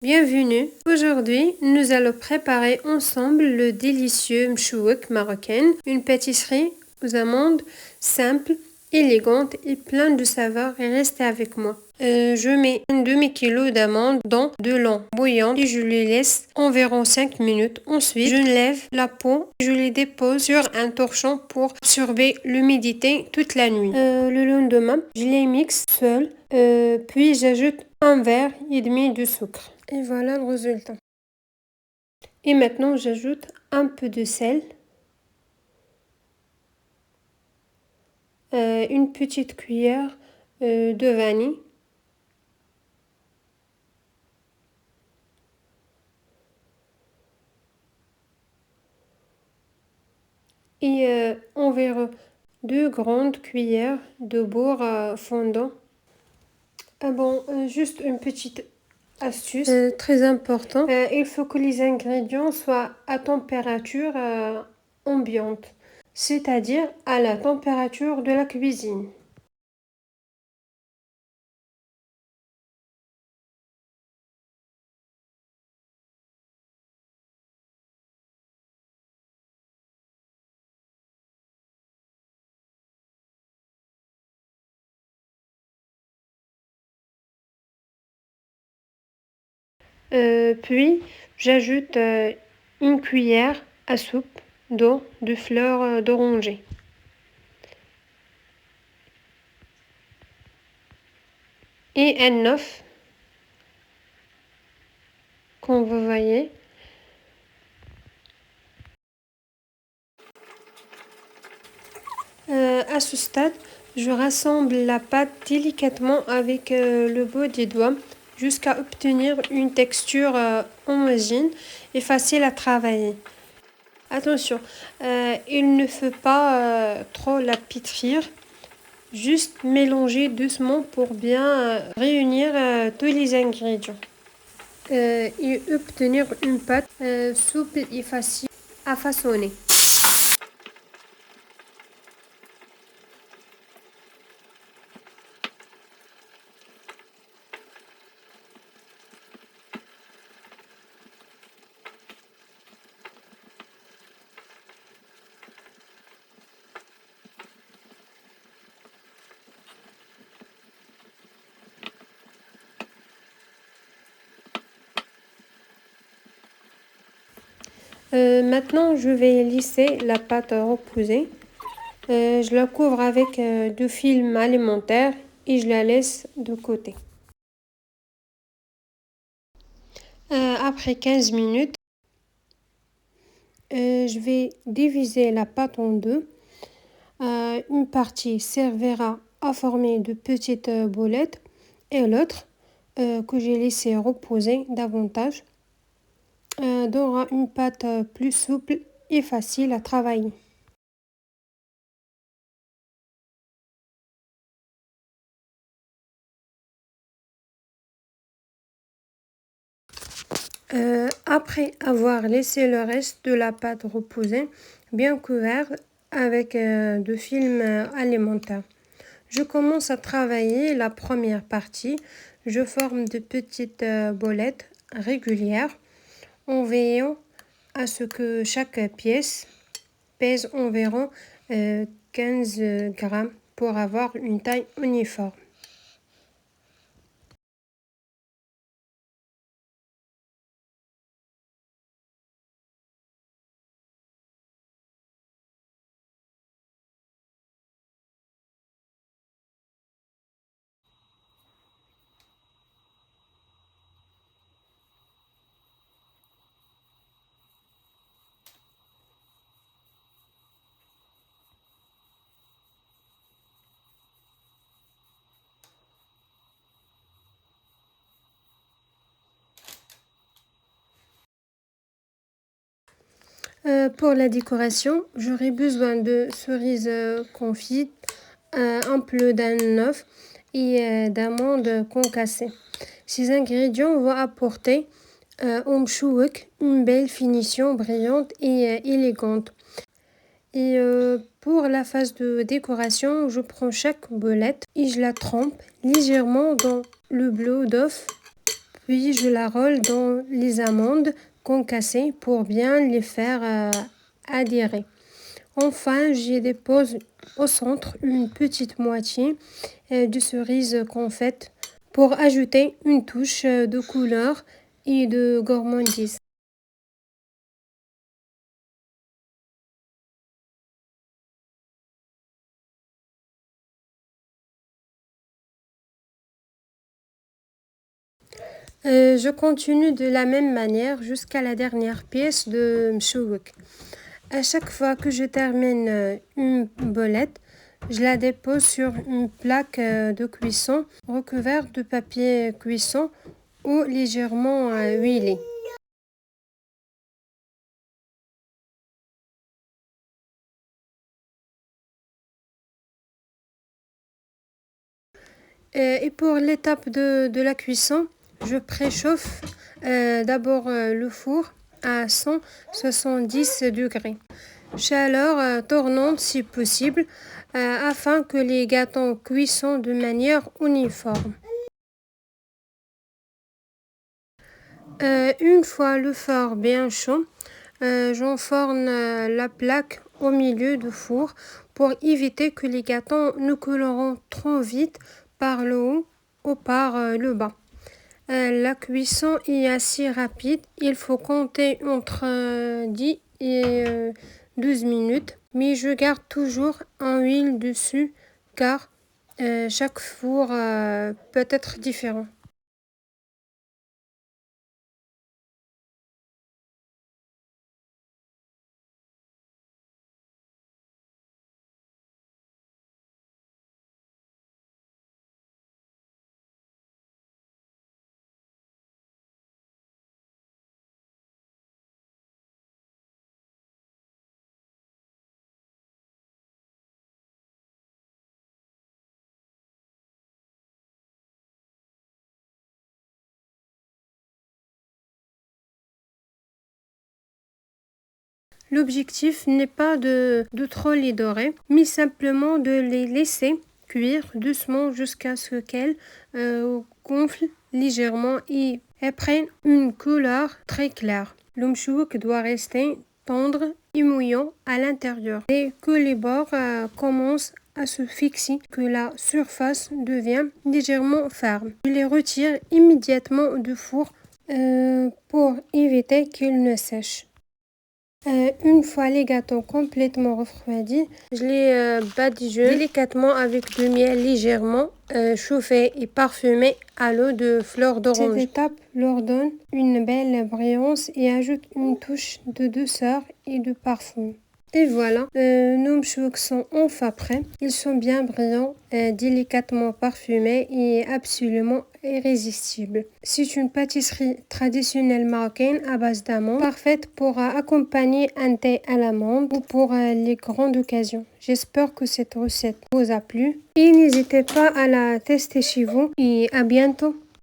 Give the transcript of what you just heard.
Bienvenue. Aujourd'hui, nous allons préparer ensemble le délicieux mchouak marocain, une pâtisserie aux amandes simple, élégante et pleine de saveurs. Et restez avec moi. Je mets un demi-kilo d'amandes dans de l'eau bouillante et je les laisse environ 5 minutes. Ensuite, je lève la peau et je les dépose sur un torchon pour absorber l'humidité toute la nuit. Le lendemain, je les mixe seul, puis j'ajoute un verre et demi de sucre. Et voilà le résultat. Et maintenant, j'ajoute un peu de sel, une petite cuillère de vanille, et environ 2 grandes cuillères de beurre fondant. Juste une petite astuce très important. Il faut que les ingrédients soient à température ambiante, c'est-à-dire à la température de la cuisine. Puis, j'ajoute une cuillère à soupe d'eau de fleurs d'oranger et un œuf, comme vous voyez. À ce stade, je rassemble la pâte délicatement avec le bout des doigts jusqu'à obtenir une texture homogène et facile à travailler. Attention, il ne faut pas trop la pétrir, juste mélanger doucement pour bien réunir tous les ingrédients et obtenir une pâte souple et facile à façonner. Maintenant, je vais lisser la pâte reposée. Je la couvre avec du film alimentaire et je la laisse de côté. Après 15 minutes, je vais diviser la pâte en deux. Une partie servira à former de petites boulettes et l'autre, que j'ai laissé reposer davantage, donnera une pâte plus souple et facile à travailler. Après avoir laissé le reste de la pâte reposer, bien couvert avec de film alimentaire, je commence à travailler la première partie. Je forme de petites boulettes régulières en veillant à ce que chaque pièce pèse environ 15 grammes pour avoir une taille uniforme. Pour la décoration, j'aurai besoin de cerises confites, un peu d'un œuf et d'amandes concassées. Ces ingrédients vont apporter au mchouak une belle finition brillante et élégante. Et pour la phase de décoration, je prends chaque boulette et je la trempe légèrement dans le bleu d'œuf, Puis je la roule dans les amandes concassées pour bien les faire adhérer. Enfin, j'y dépose au centre une petite moitié de cerise confite pour ajouter une touche de couleur et de gourmandise. Je continue de la même manière jusqu'à la dernière pièce de mchouik. À chaque fois que je termine une bolette, je la dépose sur une plaque de cuisson recouverte de papier cuisson ou légèrement huilé. Et pour l'étape de la cuisson, je préchauffe d'abord le four à 170 degrés. Chaleur tournante si possible afin que les gâteaux cuisent de manière uniforme. Une fois le four bien chaud, j'enfourne la plaque au milieu du four pour éviter que les gâteaux ne couleront trop vite par le haut ou par le bas. La cuisson est assez rapide, il faut compter entre 10 et 12 minutes, mais je garde toujours un huile dessus car chaque four peut être différent. L'objectif n'est pas de trop les dorer, mais simplement de les laisser cuire doucement jusqu'à ce qu'elles gonflent légèrement et prennent une couleur très claire. Le mchouk doit rester tendre et mouillant à l'intérieur. Dès que les bords commencent à se fixer, que la surface devient légèrement ferme. Je les retire immédiatement du four pour éviter qu'ils ne sèchent. Une fois les gâteaux complètement refroidis, je les badigeonne délicatement avec du miel légèrement chauffé et parfumé à l'eau de fleurs d'orange. Cette étape leur donne une belle brillance et ajoute une touche de douceur et de parfum. Et voilà, nos mchouks sont enfin prêts. Ils sont bien brillants, délicatement parfumés et absolument irrésistibles. C'est une pâtisserie traditionnelle marocaine à base d'amandes, parfaite pour accompagner un thé à l'amande ou pour les grandes occasions. J'espère que cette recette vous a plu et n'hésitez pas à la tester chez vous et à bientôt.